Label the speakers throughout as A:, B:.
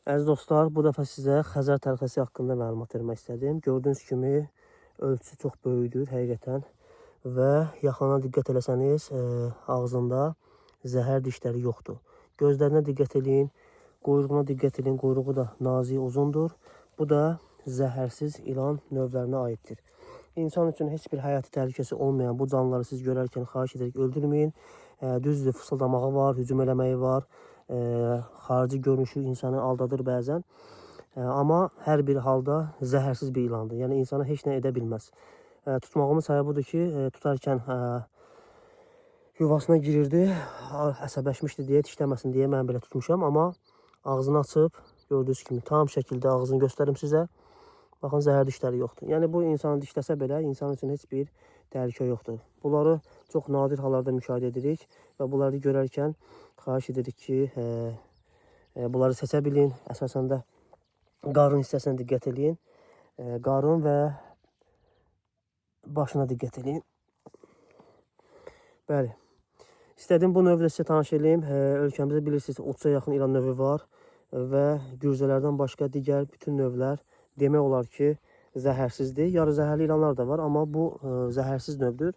A: Əziz dostlar, bu dəfə sizə Xəzər təlxəsi haqqında məlumat vermək istədim. Gördüyünüz kimi ölçüsü çox böyükdür həqiqətən və yaxına diqqət eləsəniz, ağzında zəhər dişləri yoxdur. Gözlərinə diqqət eləyin, quyruğuna diqqət eləyin. Quyruğu da nazik, uzundur. Bu da zəhərsiz ilan növlərinə aiddir. İnsan üçün heç bir həyati təhlükəsi olmayan bu canlıları siz görərkən xahiş edərək öldürməyin. Düzdür, fısıldamağı var, hücum eləməyi var. Xarici görünüşü insanı aldadır bəzən. Amma hər bir halda zəhərsiz bir ilandır. Yəni insana heç nə edə bilməz. Tutmağımın səbəbi budur ki, tutarkən yuvasına girirdi, əsəbləşmişdi deyə, dişləməsin deyə mən belə tutmuşam. Amma ağzını açıb, gördüyünüz kimi tam şəkildə ağzını göstərim sizə. Baxın, zəhər dişləri yoxdur. Yəni bu insanı dişləsə belə insan üçün heç bir təhlükə yoxdur. Bunları çox nadir hallarda müşahidə edirik və bunları görərkən xahiş edirik ki, bunları seçə bilin. Əsasən də qarın hissəsinə diqqət edin. Qarın və başına diqqət edin. Bəli. İstədim bu növlə sizə tanış edeyim. Ölkəmizdə bilirsiniz 30-a yaxın ilan növü var və gürcələrdən başqa digər bütün növlər demək olar ki, zəhərsizdir. Yarı zəhərli ilanlar da var, amma bu zəhərsiz növdür.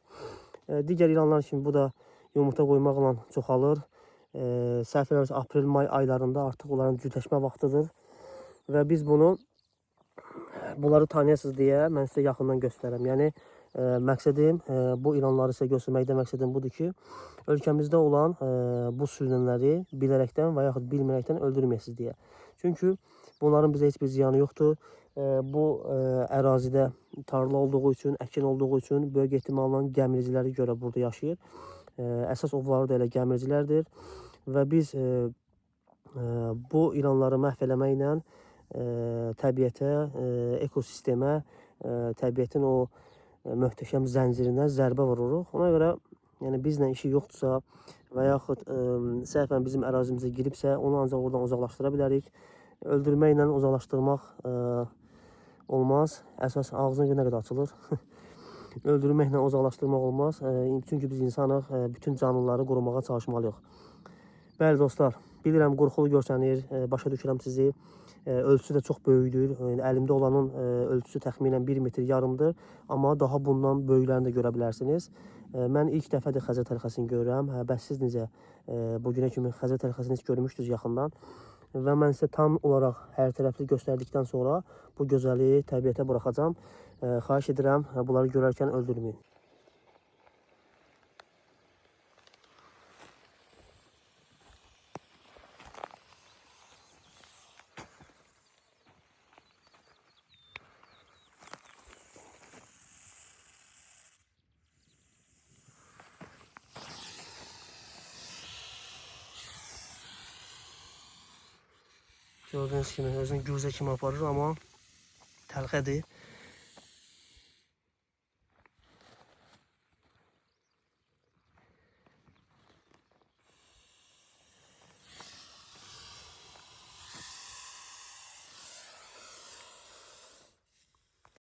A: Digər ilanlar kimi bu da yumurta qoymaqla çoxalır. Səhv eləmirəmsə aprel-may aylarında artıq onların cütləşmə vaxtıdır. Və biz bunları tanıyasınız deyə mən sizə yaxından göstərəm. Yəni məqsədim bu ilanları sizə göstərməkdə məqsədim budur ki, ölkəmizdə olan bu sürünənləri bilərəkdən və yaxud bilmərəkdən öldürməyəsiniz deyə. Çünki bunların bizə heç bir ziyanı yoxdur. Bu ərazidə tarla olduğu üçün, əkin olduğu üçün böyük ehtimalla gəmiriciləri görə burada yaşayır. Əsas ovları da elə gəmiricilərdir və biz bu ilanları məhv eləməklə təbiətə, ekosistemə, təbiətin o möhtəşəm zəncirinə zərbə vururuq. Ona görə yəni bizlə işi yoxdursa və yaxud səhvən bizim ərazimizə giribsə, onu ancaq oradan uzaqlaşdıra bilərik. Öldürməklə uzaqlaşdırmaq olmaz. Əsas ağzına nə qədər açılır. Öldürməklə uzaqlaşdırmaq olmaz. Çünki biz insanıq, bütün canlıları qorumağa çalışmalıyıq. Bəli dostlar, bilirəm qorxulu görsənir, başa düşürəm sizi. Ölçüsü də çox böyükdür. Əlimdə olanın ölçüsü təxminən 1 metr yarımdır. Amma daha bundan böyüklərini də görə bilərsiniz. Mən ilk dəfədir Xəzər təlxəsini görürəm. Bəs siz necə bugünə kimi Xəzər təlxəsini heç görmüşdünüz yaxından? Və mən sizə tam olaraq hər tərəfli göstərdikdən sonra bu gözəli təbiətə buraxacağam. Xahiş edirəm, bunları görərkən öldürməyin. Gördüyünüz kimi özünü gürzə kimi aparır, amma təlxədir.